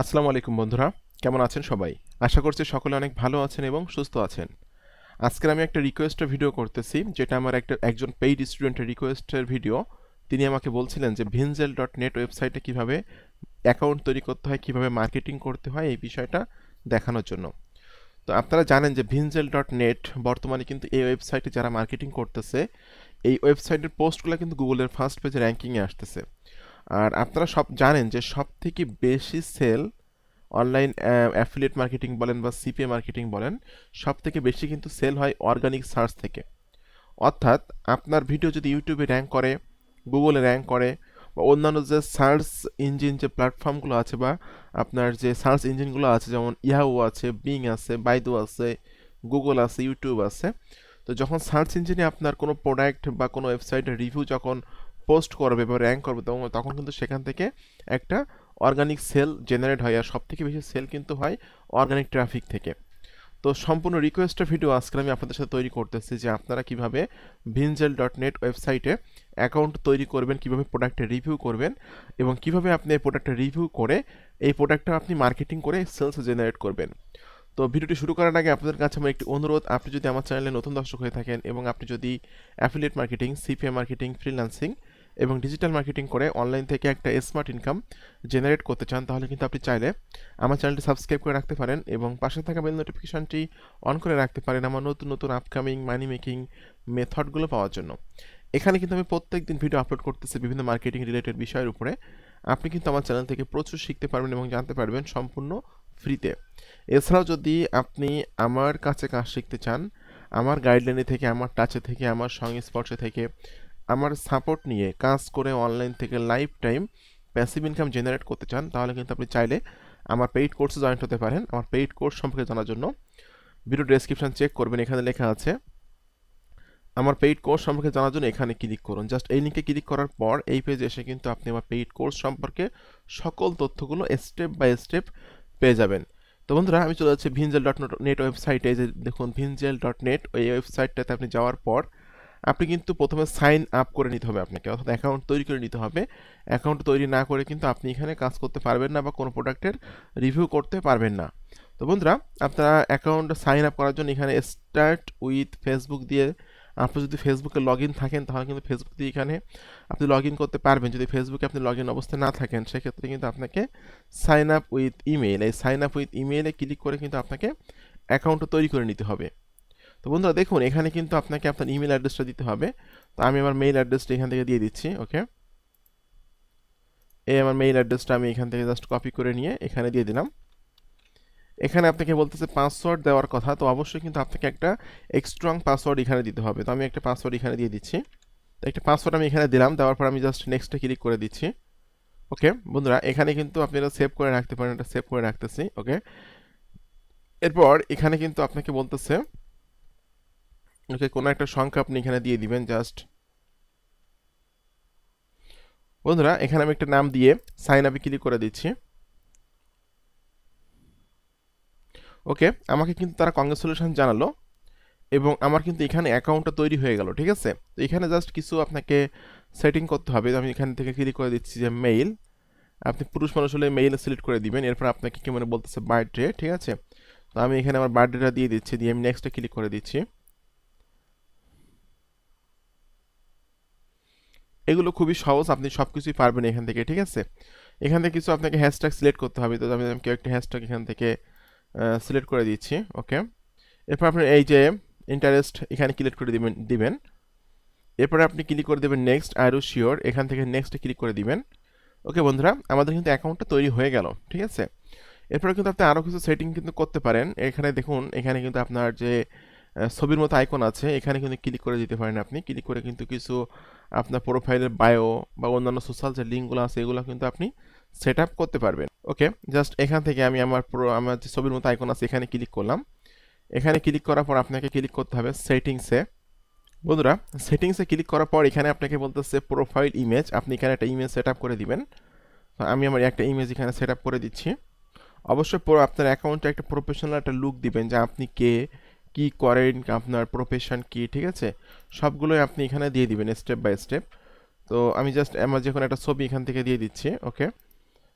আসসালামু আলাইকুম বন্ধুরা, কেমন আছেন সবাই? আশা করছি সকলে অনেক ভালো আছেন এবং সুস্থ আছেন। আজকের আমি একটা রিকোয়েস্টের ভিডিও করতেছি, যেটা আমার একজন পেইড স্টুডেন্টের রিকোয়েস্টের ভিডিও। তিনি আমাকে বলছিলেন যে ভিনজেল.নেট ওয়েবসাইটে কিভাবে অ্যাকাউন্ট তৈরি করতে হয়, কিভাবে মার্কেটিং করতে হয় এই বিষয়টা দেখানোর জন্য। তো আপনারা জানেন যে ভিনজেল.নেট বর্তমানে কিন্তু এই ওয়েবসাইটে যারা মার্কেটিং করতেছে, এই ওয়েবসাইটের পোস্টগুলো কিন্তু গুগলের ফার্স্ট পেজে র্যাঙ্কিংয়ে আসতেছে। আর আপনারা সব জানেন যে সবথেকে বেশি সেল অনলাইন অ্যাফিলিয়েট মার্কেটিং বলেন বা সিপিএ মার্কেটিং বলেন, সব থেকে বেশি কিন্তু সেল হয় অর্গানিক সার্চ থেকে। অর্থাৎ আপনার ভিডিও যদি ইউটিউবে র্যাঙ্ক করে, গুগলে র্যাঙ্ক করে, বা অন্যান্য যে সার্চ ইঞ্জিন যে প্ল্যাটফর্মগুলো আছে বা আপনার যে সার্চ ইঞ্জিনগুলো আছে, যেমন ইয়াহু আছে, বিং আছে, বাইদু আছে, গুগল আছে, ইউটিউব আছে। তো যখন সার্চ ইঞ্জিনে আপনার কোনো প্রোডাক্ট বা কোনো ওয়েবসাইটের রিভিউ যখন পোস্ট করবে বা র্যাঙ্ক করবে, তখন কিন্তু সেখান থেকে একটা অর্গানিক সেল জেনারেট হয়। আর সবথেকে বেশি সেল কিন্তু হয় অর্গানিক ট্রাফিক থেকে। তো সম্পূর্ণ রিকোয়েস্টের ভিডিও আজকে আমি আপনাদের সাথে তৈরি করতেছি যে আপনারা কিভাবে ভিনজেল.নেট ওয়েবসাইটে অ্যাকাউন্ট তৈরি করবেন, কিভাবে প্রোডাক্টের রিভিউ করবেন, এবং কিভাবে আপনি এই প্রোডাক্টের রিভিউ করে এই প্রোডাক্টটা আপনি মার্কেটিং করে সেলস জেনারেট করবেন। তো ভিডিওটি শুরু করার আগে আপনাদের কাছে আমার একটি অনুরোধ, আপনি যদি আমার চ্যানেলে নতুন দর্শক হয়ে থাকেন এবং আপনি যদি affiliate marketing, CPA marketing, freelancing এবং ডিজিটাল মার্কেটিং করে অনলাইন থেকে একটা স্মার্ট ইনকাম জেনারেট করতে চান, তাহলে কিন্তু আপনি চাইলে আমার চ্যানেলটি সাবস্ক্রাইব করে রাখতে পারেন এবং পাশে থাকা বেল নোটিফিকেশনটি অন করে রাখতে পারেন আমার নতুন নতুন আপকামিং মানি মেকিং মেথডগুলো পাওয়ার জন্য। এখানে কিন্তু আমি প্রত্যেকদিন ভিডিও আপলোড করতেছি বিভিন্ন মার্কেটিং রিলেটেড বিষয়ের উপরে। আপনি কিন্তু আমার চ্যানেল থেকে প্রচুর শিখতে পারবেন এবং জানতে পারবেন সম্পূর্ণ ফ্রিতে। এছাড়াও যদি আপনি আমার কাছে কাজ শিখতে চান, আমার গাইডলাইনে থেকে, আমার টাচে থেকে, আমার সংস্পর্শে থেকে, আমার সাপোর্ট নিয়ে কাজ করে অনলাইন থেকে life time passive income generate করতে চান, তাহলে কিন্তু আপনি চাইলে আমার পেইড কোর্সে জয়েন হতে পারেন। আমার পেইড কোর্স সম্পর্কে জানার জন্য ভিডিও ডেসক্রিপশন চেক করবেন, এখানে লেখা আছে আমার পেইড কোর্স সম্পর্কে জানার জন্য এখানে ক্লিক করুন। জাস্ট এই লিঙ্কে ক্লিক করার পর এই পেজে এসে কিন্তু আপনি আমার পেইড কোর্স সম্পর্কে সকল তথ্যগুলো স্টেপ বাই স্টেপ পেয়ে যাবেন। তো বন্ধুরা, আমি চলে যাচ্ছি ভিনজেল.নেট ওয়েবসাইটে। যে দেখুন ভিনজেল.নেট, ওই ওয়েবসাইটটাতে আপনি যাওয়ার পর আপনি কিন্তু প্রথমে সাইন আপ করে নিতে হবে আপনাকে, অর্থাৎ অ্যাকাউন্ট তৈরি করে নিতে হবে। অ্যাকাউন্ট তৈরি না করে কিন্তু আপনি এখানে কাজ করতে পারবেন না বা কোনো প্রোডাক্টের রিভিউ করতে পারবেন না। তো বন্ধুরা, আপনারা অ্যাকাউন্ট সাইন আপ করার জন্য এখানে স্টার্ট উইথ ফেসবুক দিয়ে, আপনি যদি ফেসবুকে লগ ইন থাকেন তাহলে কিন্তু ফেসবুক দিয়ে এখানে আপনি লগ ইন করতে পারবেন। যদি ফেসবুকে আপনি লগ ইন অবস্থায় না থাকেন, সেক্ষেত্রে কিন্তু আপনাকে সাইন আপ উইথ ইমেইল, এই সাইন আপ উইথ ইমেইলে ক্লিক করে কিন্তু আপনাকে অ্যাকাউন্টটা তৈরি করে নিতে হবে। তো বন্ধুরা দেখুন, এখানে কিন্তু আপনাকে আপনার ইমেল অ্যাড্রেসটা দিতে হবে। তো আমি আমার মেইল অ্যাড্রেসটা এখান থেকে দিয়ে দিচ্ছি। ওকে, এই আমার মেইল অ্যাড্রেসটা আমি এখান থেকে জাস্ট কপি করে নিয়ে এখানে দিয়ে দিলাম। এখানে আপনাকে বলতেছে পাসওয়ার্ড দেওয়ার কথা, তো অবশ্যই কিন্তু আপনাকে একটা স্ট্রং পাসওয়ার্ড এখানে দিতে হবে। তো আমি একটা পাসওয়ার্ড এখানে দিয়ে দিচ্ছি। তো একটা পাসওয়ার্ড আমি এখানে দিলাম, দেওয়ার পর আমি জাস্ট নেক্সটে ক্লিক করে দিচ্ছি। ওকে বন্ধুরা, এখানে কিন্তু আপনি এটা সেভ করে রাখতে পারেন, এটা সেভ করে রাখতেছি। ওকে, এরপর এখানে কিন্তু আপনাকে বলতেছে ওকে কোনো একটা সংখ্যা আপনি এখানে দিয়ে দিবেন। জাস্ট বন্ধুরা, এখানে আমি একটা নাম দিয়ে সাইন আপে ক্লিক করে দিচ্ছি। ওকে, আমাকে কিন্তু তারা কংগ্রেচুলেশন জানালো এবং আমার কিন্তু এখানে অ্যাকাউন্টটা তৈরি হয়ে গেল। ঠিক আছে, তো এখানে জাস্ট কিছু আপনাকে সেটিং করতে হবে। আমি এখান থেকে ক্লিক করে দিচ্ছি যে মেইল, আপনি পুরুষ মানুষ হলে মেইল সিলেক্ট করে দিবেন। এরপর আপনাকে কি মনে বলতেছে বার্থডে। ঠিক আছে, তো আমি এখানে আমার বার্থডেটা দিয়ে দিচ্ছি, দিয়ে আমি নেক্সটে ক্লিক করে দিচ্ছি। এগুলো খুবই সহজ, আপনি সব কিছুই পারবেন এখান থেকে। ঠিক আছে, এখান থেকে কিছু আপনাকে হ্যাশট্যাগ সিলেক্ট করতে হবে। তো আমি কেউ একটা হ্যাশট্যাগ এখান থেকে সিলেক্ট করে দিচ্ছি। ওকে, এরপর আপনার এই যে ইন্টারেস্ট এখানে ক্লিক করে দিবেন। এরপরে আপনি ক্লিক করে দেবেন নেক্সট, আর ইউ শিওর, এখান থেকে নেক্সটে ক্লিক করে দিবেন। ওকে বন্ধুরা, আমাদের কিন্তু অ্যাকাউন্টটা তৈরি হয়ে গেল। ঠিক আছে, এরপরে কিন্তু আপনি আরও কিছু সেটিং কিন্তু করতে পারেন। এখানে দেখুন, এখানে কিন্তু আপনার যে ছবির মতো আইকন আছে, এখানে কিন্তু ক্লিক করে দিতে পারেন। আপনি ক্লিক করে কিন্তু কিছু আপনার প্রোফাইলের বায়ো বা অন্যান্য সোশ্যাল যে লিঙ্কগুলো আছে, এগুলো কিন্তু আপনি সেট আপ করতে পারবেন। ওকে, জাস্ট এখান থেকে আমি আমার যে ছবির মতো আইকন আছে এখানে ক্লিক করলাম। এখানে ক্লিক করার পর আপনাকে ক্লিক করতে হবে সেটিংসে। বন্ধুরা, সেটিংসে ক্লিক করার পর এখানে আপনাকে বলতেছে প্রোফাইল ইমেজ, আপনি এখানে একটা ইমেজ সেট আপ করে দিবেন। তো আমি আমার একটা ইমেজ এখানে সেট আপ করে দিচ্ছি। অবশ্যই আপনার অ্যাকাউন্টে একটা প্রফেশনাল একটা লুক দিবেন, যে আপনি কে, কি করেন, আপনার প্রফেশন কি। ঠিক আছে, সবগুলোই আপনি এখানে দিয়ে দিবেন স্টেপ বাই স্টেপ। তো আমি জাস্ট আমার যে কোনো একটা ছবি এখান থেকে দিয়ে দিচ্ছি। ওকে,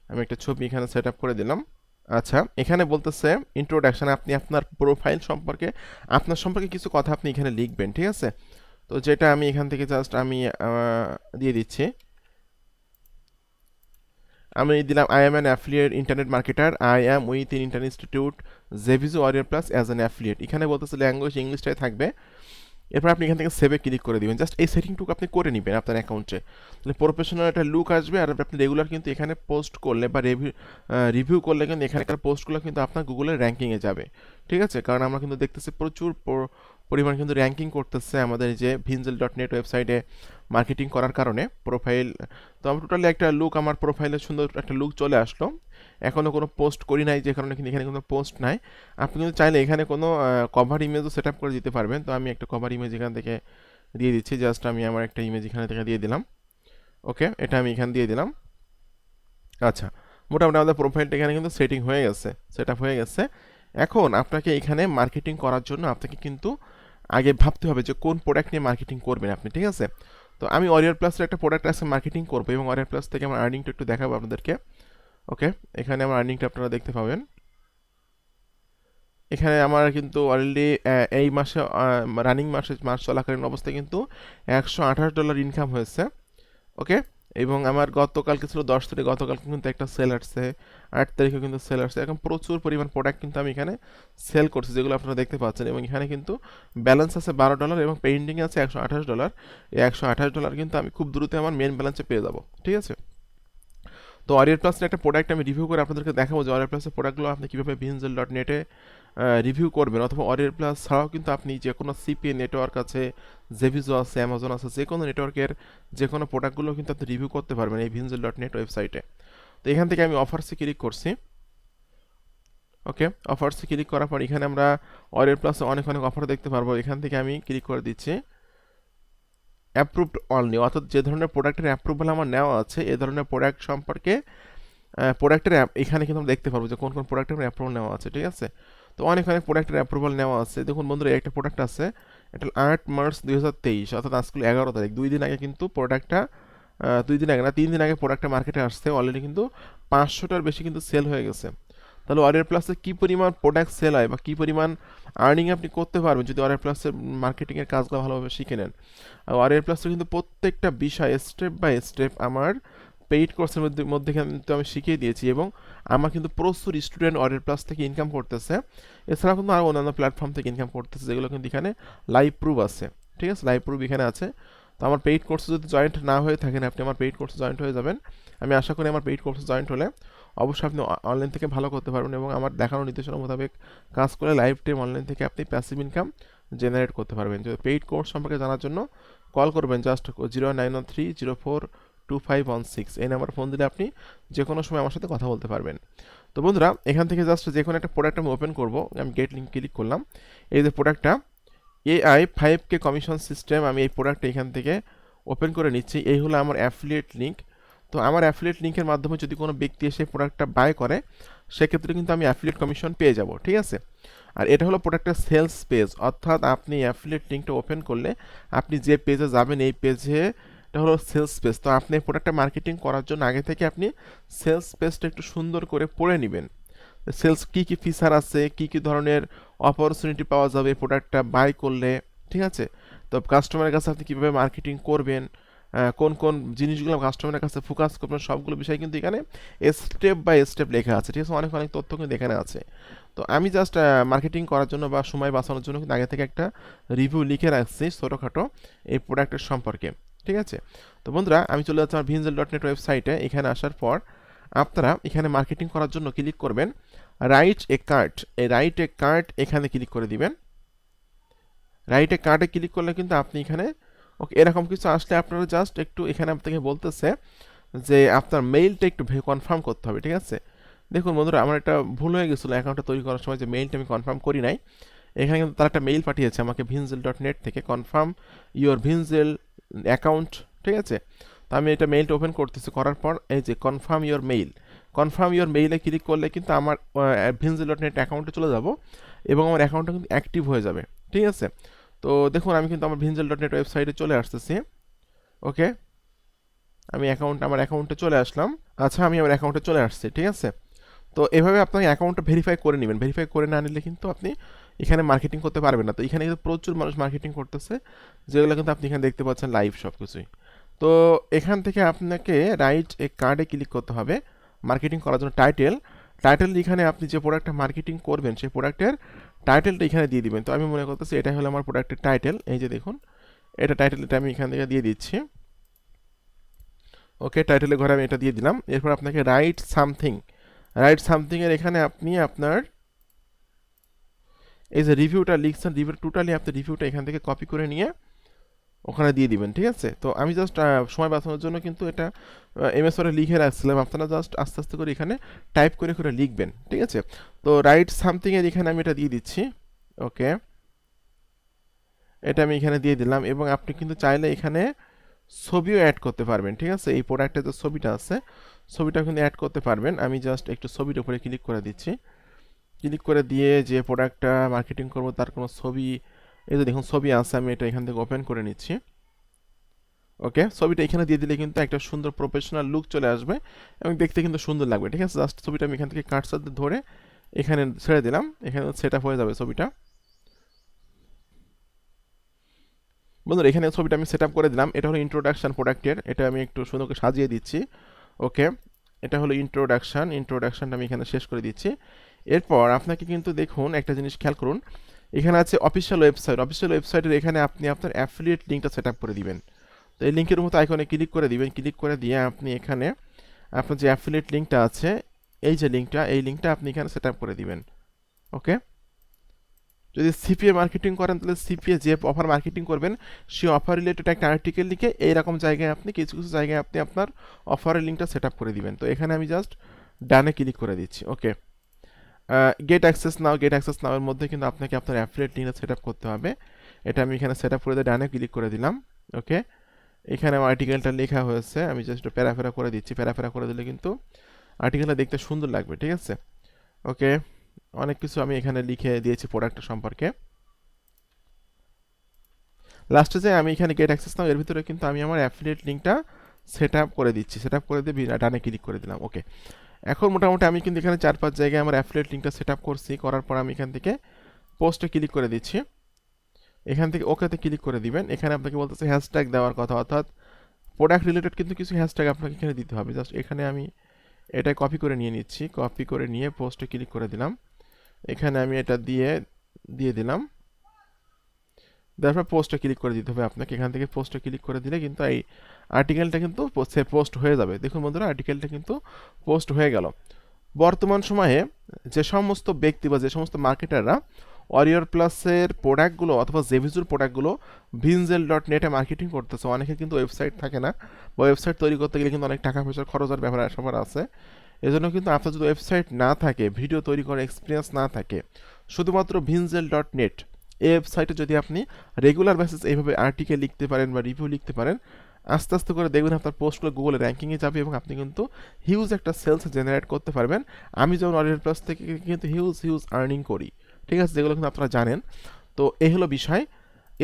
আমি একটা ছবি এখানে সেট আপ করে দিলাম। আচ্ছা, এখানে বলতেছে ইন্ট্রোডাকশন, আপনি আপনার প্রোফাইল সম্পর্কে, আপনার সম্পর্কে কিছু কথা আপনি এখানে লিখবেন, ঠিক আছে? তো যেটা আমি এখান থেকে জাস্ট আমি দিয়ে দিচ্ছি। আমি দিলাম I am an affiliate internet marketer, I am with in internet institute JVZoo Warrior Plus as an affiliate. এখানে বলতেছে ল্যাঙ্গুয়েজ ইংলিশটাই থাকবে। এরপর আপনি এখান থেকে সেভে ক্লিক করে দিবেন। জাস্ট এই সেটিংটুকু আপনি করে নেবেন আপনার অ্যাকাউন্টে, তাহলে প্রফেশনাল একটা লুক আসবে। আর আপনি রেগুলার কিন্তু এখানে পোস্ট করলে বা রিভিউ করলে কিন্তু এখানকার পোস্টগুলো কিন্তু আপনার গুগলের র্যাঙ্কিংয়ে যাবে, ঠিক আছে? কারণ আমরা কিন্তু দেখতেছি প্রচুর পরিমাণ কিন্তু র্যাঙ্কিং করতেছে আমাদের যে vinzel.net ওয়েবসাইটে মার্কেটিং করার কারণে প্রোফাইল। তো আমার টোটালি একটা লুক, আমার প্রোফাইলে সুন্দর একটা লুক চলে আসলো। এখনও কোনো পোস্ট করি নাই, যে কারণে কিন্তু এখানে কোনো পোস্ট নাই। আপনি কিন্তু চাইলে এখানে কোনো কভার ইমেজও সেট আপ করে দিতে পারবেন। তো আমি একটা কভার ইমেজ এখান থেকে দিয়ে দিচ্ছি। জাস্ট আমি আমার একটা ইমেজ এখানে থেকে দিয়ে দিলাম। ওকে, এটা আমি এখানে দিয়ে দিলাম। আচ্ছা, মোটামুটি আমাদের প্রোফাইলটা এখানে কিন্তু সেটিং হয়ে গেছে, সেট আপ হয়ে গেছে। এখন আপনাকে এখানে মার্কেটিং করার জন্য আপনাকে কিন্তু আগে ভাবতে হবে যে কোন প্রোডাক্ট নিয়ে মার্কেটিং করবেন আপনি, ঠিক আছে? তো আমি ওয়ারিয়র প্লাসের একটা প্রোডাক্ট আছে মার্কেটিং করবো, এবং ওয়ারিয়র প্লাস থেকে আমার আর্নিংটা একটু দেখাবো আপনাদেরকে। ওকে, এখানে আমার আর্নিংটা আপনারা দেখতে পাবেন। এখানে আমার কিন্তু অলরেডি এই মাসে রানিং মাস চলাকালীন অবস্থায় কিন্তু $128 ইনকাম হয়েছে। ওকে, এবং আমার গতকালকে ছিল 10 তারিখ, গতকালকে কিন্তু একটা সেল আসছে, 8 তারিখে কিন্তু সেল আসছে। এখন প্রচুর পরিমাণ প্রোডাক্ট কিন্তু আমি এখানে সেল করছি, যেগুলো আপনারা দেখতে পাচ্ছেন। এবং এখানে কিন্তু ব্যালেন্স আছে $12 এবং পেন্ডিং আছে $128। এই $128 কিন্তু আমি খুব দ্রুত আমার মেন ব্যালেন্সে পেয়ে যাব, ঠিক আছে? তো ওয়ারিয়র প্লাসের একটা প্রোডাক্ট আমি রিভিউ করে আপনাদেরকে দেখাবো যে ওয়ারিয়র প্লাসের প্রোডাক্টগুলো আপনি কীভাবে vinzel.net-এ রিভিউ করবেন। অথবা ওয়ারিয়র প্লাস ছাড়াও কিন্তু আপনি যে কোনো সিপিএ নেটওয়ার্ক আছে, জেভিজো আছে, অ্যামাজন আছে, যে কোনো নেটওয়ার্কের যে কোনো প্রোডাক্টগুলো কিন্তু আপনি রিভিউ করতে পারবেন এই vinzel.net ওয়েবসাইটে। তো এখান থেকে আমি অফার্সে ক্লিক করছি। ওকে, অফার্সে ক্লিক করার পর এখানে আমরা ওয়ারিয়র প্লাসে অনেক অনেক অফার দেখতে পারবো। এখান থেকে আমি ক্লিক করে দিচ্ছি অ্যাপ্রুভড অনলি, অর্থাৎ যে ধরনের প্রোডাক্টের অ্যাপ্রুভাল আমার নেওয়া আছে এই ধরনের প্রোডাক্ট সম্পর্কে প্রোডাক্টের এখানে কিন্তু আমরা দেখতে পারবো যে কোন কোন প্রোডাক্টের অ্যাপ্রুভাল নেওয়া আছে, ঠিক আছে? তো অনেক অনেক প্রোডাক্টের অ্যাপ্রুভাল নেওয়া আছে। দেখুন বন্ধুরা, একটা প্রোডাক্ট আছে, এটা 8 মার্চ 2023, অর্থাৎ আজকে 11 তারিখ, 2 দিন আগে কিন্তু প্রোডাক্টটা 2 দিন আগে না 3 দিন আগে প্রোডাক্টটা মার্কেটে আসছে। অলরেডি কিন্তু 500টার বেশি কিন্তু সেল হয়ে গেছে। তাহলে ওয়ারিয়র প্লাসে কী পরিমাণ প্রোডাক্ট সেল হয় বা কী পরিমাণ আর্নিং আপনি করতে পারবেন যদি ওয়ারিয়র প্লাসের মার্কেটিংয়ের কাজগুলো ভালোভাবে শিখে নেন। আর ওয়ারিয়র প্লাসে কিন্তু প্রত্যেকটা বিষয় স্টেপ বাই স্টেপ আমার পেইড কোর্সের মধ্যে কিন্তু আমি শিখিয়ে দিয়েছি, এবং আমার কিন্তু প্রচুর স্টুডেন্ট ওয়ারিয়র প্লাস থেকে ইনকাম করতেছে। এছাড়াও কিন্তু আরও অন্যান্য প্ল্যাটফর্ম থেকে ইনকাম করতেছে, যেগুলো কিন্তু এখানে লাইভ প্রুফ আছে, ঠিক আছে? লাইভ প্রুফ এখানে আছে। তো আমার পেইড কোর্সে যদি জয়েন্ট না হয়ে থাকেন, আপনি আমার পেইড কোর্সে জয়েন্ট হয়ে যাবেন। আমি আশা করি আমার পেইড কোর্সে জয়েন্ট হলে অবশ্যই আপনি অনলাইন থেকে ভালো করতে পারবেন, এবং আমার দেখানো নির্দেশনা মোতাবেক কাজ করে লাইভ টাইম অনলাইন থেকে আপনি প্যাসিভ ইনকাম জেনারেট করতে পারবেন। যদি পেইড কোর্স সম্পর্কে জানার জন্য কল করবেন জাস্ট 0913042516, এই নাম্বার ফোন দিলে আপনি যে কোনো সময় আমার সাথে কথা বলতে পারবেন। তো বন্ধুরা, এখান থেকে জাস্ট যে কোনো একটা প্রোডাক্ট আমি ওপেন করবো, আমি গেট লিঙ্ক ক্লিক করলাম। এই যে প্রোডাক্টটা AI 5K কমিশন সিস্টেম, আমি এই প্রোডাক্টটা এখান থেকে ওপেন করে নিচ্ছি। এই হলো আমার অ্যাফিলিয়েট লিঙ্ক। তো আমার অ্যাফিলিয়েট লিঙ্কের মাধ্যমে যদি কোনো ব্যক্তি এসে প্রোডাক্টটা বাই করে, সেক্ষেত্রে কিন্তু আমি অ্যাফিলিয়েট কমিশন পেয়ে যাব, ঠিক আছে? আর এটা হলো প্রোডাক্টের সেলস পেজ, অর্থাৎ আপনি অ্যাফিলিয়েট লিঙ্কটা ওপেন করলে আপনি যে পেজে যাবেন এই পেজে এটা হলো সেলস পেজ। তো আপনি প্রোডাক্টটা মার্কেটিং করার জন্য আগে থেকে আপনি সেলস পেজটা একটু সুন্দর করে পড়ে নেবেন। সেলস কী কী ফিচার আছে, কী কী ধরনের অপরচুনিটি পাওয়া যাবে প্রোডাক্টটা বাই করলে, ঠিক আছে? তো কাস্টমারের কাছে আপনি কীভাবে মার্কেটিং করবেন, কোন কোন জিনিসগুলো কাস্টমারের কাছে ফোকাস করবেন, সবগুলো বিষয় কিন্তু এখানে স্টেপ বাই স্টেপ লেখা আছে, ঠিক আছে? অনেক অনেক তথ্য কিন্তু এখানে আছে। তো আমি জাস্ট মার্কেটিং করার জন্য বা সময় বাঁচানোর জন্য কিন্তু আগে থেকে একটা রিভিউ লিখে রাখছি ছোটোখাটো এই প্রোডাক্টের সম্পর্কে, ঠিক আছে? তো বন্ধুরা, আমি চলে যাচ্ছি আমার vinzel.net ওয়েবসাইটে। এখানে আসার পর আপনারা এখানে মার্কেটিং করার জন্য ক্লিক করবেন রাইট এ কার্ট, এই রাইট এ কার্ট এখানে ক্লিক করে দিবেন। রাইট এ কার্টে ক্লিক করলে কিন্তু আপনি এখানে ওকে এরকম কিছু আসলে আপনারা জাস্ট একটু এখানে আপনাকে বলতেছে যে আপনার মেইলটা একটু কনফার্ম করতে হবে, ঠিক আছে? দেখুন বন্ধুরা, আমার একটা ভুল হয়ে গেছিলো অ্যাকাউন্টটা তৈরি করার সময়, যে মেইলটা আমি কনফার্ম করি নাই। এখানে কিন্তু তারা একটা মেইল পাঠিয়েছে আমাকে vinzel.net থেকে, কনফার্ম ইউর ভিনজেল অ্যাকাউন্ট, ঠিক আছে? তো আমি এটা মেইলটা ওপেন করতেছি, করার পর এই যে confirm your mail, confirm your মেইলে ক্লিক করলে কিন্তু আমার vinzel.net অ্যাকাউন্টে চলে যাব, এবং আমার অ্যাকাউন্টটা কিন্তু অ্যাক্টিভ হয়ে যাবে, ঠিক আছে? তো দেখুন আমি কিন্তু আমার vinzel.net ওয়েবসাইটে চলে আসতেছি। ওকে, আমি আমার অ্যাকাউন্টে চলে আসলাম। আচ্ছা, আমি আমার অ্যাকাউন্টে চলে আসছি, ঠিক আছে। তো এভাবে আপনার অ্যাকাউন্টটা ভেরিফাই করে নেবেন। ভেরিফাই করে না নিলে কিন্তু আপনি এখানে মার্কেটিং করতে পারবেন না। তো এখানে কিন্তু প্রচুর মানুষ মার্কেটিং করতেছে, যেগুলো কিন্তু আপনি এখানে দেখতে পাচ্ছেন লাইভ সব কিছুই। তো এখান থেকে আপনাকে রাইট এ কার্ডে ক্লিক করতে হবে মার্কেটিং করার জন্য। টাইটেল এখানে আপনি যে প্রোডাক্টটা মার্কেটিং করবেন সেই প্রোডাক্টের টাইটেলটা এখানে দিয়ে দিবেন। তো আমি মনে করতেছি এটাই হলো আমার প্রোডাক্টের টাইটেল। এই যে দেখুন, এটা টাইটেলটা আমি এখান থেকে দিয়ে দিচ্ছি। ওকে, টাইটেলের ঘরে আমি এটা দিয়ে দিলাম। এরপর আপনাকে রাইট সামথিংয়ের এখানে আপনি আপনার এই যে রিভিউটা লিখছেন, টোটালি আপনি রিভিউটা এখান থেকে কপি করে নিয়ে ওখানে দিয়ে দিবেন, ঠিক আছে। তো আমি জাস্ট সময় বাঁচানোর জন্য কিন্তু এটা এমএস ওয়ার্ডে লিখে রাখছিলাম, আপনারা জাস্ট আস্তে আস্তে করে এখানে টাইপ করে করে লিখবেন, ঠিক আছে। তো রাইট সামথিংয়ের এখানে আমি এটা দিয়ে দিচ্ছি। ওকে, এটা আমি এখানে দিয়ে দিলাম। এবং আপনি কিন্তু চাইলে এখানে ছবিও অ্যাড করতে পারবেন, ঠিক আছে। এই প্রোডাক্টের যে ছবিটা আছে ছবিটা কিন্তু অ্যাড করতে পারবেন। আমি জাস্ট একটু ছবির উপরে ক্লিক করে দিচ্ছি। ক্লিক করে দিয়ে যে প্রোডাক্টটা মার্কেটিং করব তার কোনো ছবি, এই যে দেখুন ছবি আছে, আমি এটা এখান থেকে ওপেন করে নিচ্ছি। ওকে, ছবিটা এখানে দিয়ে দিলে কিন্তু একটা সুন্দর প্রফেশনাল লুক চলে আসবে এবং দেখতে কিন্তু সুন্দর লাগবে, ঠিক আছে। জাস্ট ছবিটা আমি এখান থেকে কার্সার দিয়ে ধরে এখানে ছেড়ে দিলাম, এখানে সেট আপ হয়ে যাবে ছবিটা। বন্ধুরা, এখানে ছবিটা আমি সেট আপ করে দিলাম। এটা হলো ইন্ট্রোডাকশন প্রোডাক্টের, এটা আমি একটু সুন্দর করে সাজিয়ে দিচ্ছি। ওকে, এটা হলো ইন্ট্রোডাকশনটা আমি এখানে শেষ করে দিচ্ছি। এরপর আপনাকে কিন্তু দেখুন একটা জিনিস খেয়াল করুন, এখানে আছে অফিসিয়াল ওয়েবসাইটের এখানে আপনি আপনার অ্যাফিলিয়েট লিঙ্কটা সেট আপ করে দিবেন। তো এই লিঙ্কের মতো আইকনে ক্লিক করে দিবেন। ক্লিক করে দিয়ে আপনি এখানে আপনার যে অ্যাফিলিয়েট লিঙ্কটা আছে, এই যে লিঙ্কটা আপনি এখানে সেট আপ করে দিবেন। ওকে, যদি সিপিএ মার্কেটিং করেন তাহলে সিপিএ যে অফার মার্কেটিং করবেন সেই অফার রিলেটেড একটা আর্টিকেল লিখে এইরকম জায়গায় আপনি কিছু কিছু জায়গায় আপনি আপনার অফারের লিঙ্কটা সেট আপ করে দিবেন। তো এখানে আমি জাস্ট ডানে ক্লিক করে দিচ্ছি। ওকে, গেট অ্যাক্সেস নাও এর মধ্যে কিন্তু আপনাকে আপনার অ্যাফিলিয়েট লিঙ্কটা সেট আপ করতে হবে। এটা আমি এখানে সেট আপ করে দিয়ে ডানে ক্লিক করে দিলাম। ওকে, এখানে আমার আর্টিকেলটা লেখা হয়েছে, আমি জাস্ট প্যারাফেরা করে দিচ্ছি। প্যারাফেরা করে দিলে কিন্তু আর্টিকেলটা দেখতে সুন্দর লাগবে, ঠিক আছে। ওকে, অনেক কিছু আমি এখানে লিখে দিয়েছি প্রোডাক্টের সম্পর্কে। লাস্টে যে আমি এখানে গেট অ্যাক্সেস নাও এর ভিতরে কিন্তু আমি আমার অ্যাফিলিয়েট লিঙ্কটা সেট আপ করে দিচ্ছি। সেট আপ করে দিয়ে ডানে ক্লিক করে দিলাম। ওকে, এখন মোটামুটি আমি কিন্তু এখানে 4-5 জায়গায় আমার অ্যাফিলিয়েট লিঙ্কটা সেট আপ করছি। করার পর আমি এখান থেকে পোস্টে ক্লিক করে দিচ্ছি। এখান থেকে ওকেতে ক্লিক করে দিবেন। এখানে আপনাকে বলতেছে হ্যাশট্যাগ দেওয়ার কথা, অর্থাৎ প্রোডাক্ট রিলেটেড কিন্তু কিছু হ্যাশট্যাগ আপনাকে এখানে দিতে হবে। জাস্ট এখানে আমি এটা কপি করে নিয়ে নিচ্ছি। কপি করে নিয়ে পোস্টে ক্লিক করে দিলাম। এখানে আমি এটা দিয়ে দিলাম। তারপর পোস্টে ক্লিক করে দিতে হবে আপনাকে। এখান থেকে পোস্টে ক্লিক করে দিলে কিন্তু এই আর্টিকেলটা কিন্তু পোস্ট হয়ে যাবে। দেখুন বন্ধুরা, আর্টিকেলটা কিন্তু পোস্ট হয়ে গেল। বর্তমান সময়ে যে সমস্ত ব্যক্তি বা যে সমস্ত মার্কেটাররা ওয়ারিয়র প্লাসের প্রোডাক্টগুলো অথবা জেভিজুর প্রোডাক্টগুলো vinzel.net-এ মার্কেটিং করতেছে, অনেকে কিন্তু ওয়েবসাইট থাকে না, বা ওয়েবসাইট তৈরি করতে গেলে কিন্তু অনেক টাকা পয়সার খরচের ব্যাপার আছে। এজন্য কিন্তু আপনার যদি ওয়েবসাইট না থাকে, ভিডিও তৈরি করার এক্সপিরিয়েন্স না থাকে, শুধুমাত্র vinzel.net এই ওয়েবসাইটে যদি আপনি রেগুলার বেসিস এইভাবে আর্টিকেল লিখতে পারেন বা রিভিউ লিখতে পারেন, আস্তে আস্তে করে দেখবেন আপনার পোস্টগুলো গুগলে র্যাঙ্কিংয়ে যাবে এবং আপনি কিন্তু হিউজ একটা সেলস জেনারেট করতে পারবেন। আমি যেমন অরিয়ার প্লাস থেকে কিন্তু হিউজ আর্নিং করি, ঠিক আছে, যেগুলো কিন্তু আপনারা জানেন। তো এই হলো বিষয়।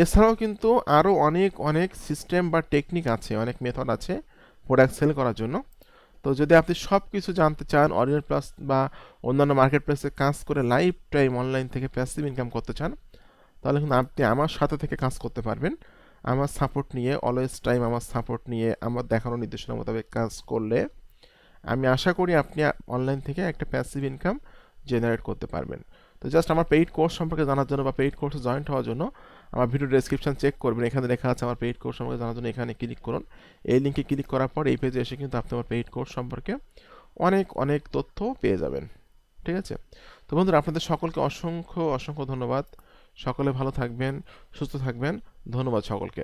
এছাড়াও কিন্তু আরও অনেক সিস্টেম বা টেকনিক আছে, অনেক মেথড আছে প্রোডাক্ট সেল করার জন্য। তো যদি আপনি সব কিছু জানতে চান, অরিয়ার প্লাস বা অন্যান্য মার্কেট প্লেসে কাজ করে লাইফ টাইম অনলাইন থেকে প্যাসিভ ইনকাম করতে চান, তাহলে কিন্তু আপনি আমার সাথে থেকে কাজ করতে পারবেন। আমার সাপোর্ট নিয়ে, অলওয়েজ টাইম আমার সাপোর্ট নিয়ে, আমার দেখানো নির্দেশনা মোতাবেক কাজ করলে আমি আশা করি আপনি অনলাইন থেকে একটা প্যাসিভ ইনকাম জেনারেট করতে পারবেন। তো জাস্ট আমার পেইড কোর্স সম্পর্কে জানার জন্য বা পেইড কোর্সে জয়েন্ট হওয়ার জন্য আমার ভিডিও ডেসক্রিপশন চেক করবেন। এখানে লেখা আছে আমার পেইড কোর্স সম্পর্কে জানার জন্য, এখানে ক্লিক করুন। এই লিঙ্কে ক্লিক করার পর এই পেজে এসে কিন্তু আপনি আমার পেইড কোর্স সম্পর্কে অনেক তথ্য পেয়ে যাবেন, ঠিক আছে। তো বন্ধুরা, আপনাদের সকলকে অসংখ্য ধন্যবাদ। সকলে ভালো থাকবেন, সুস্থ থাকবেন। ধন্যবাদ সকলকে।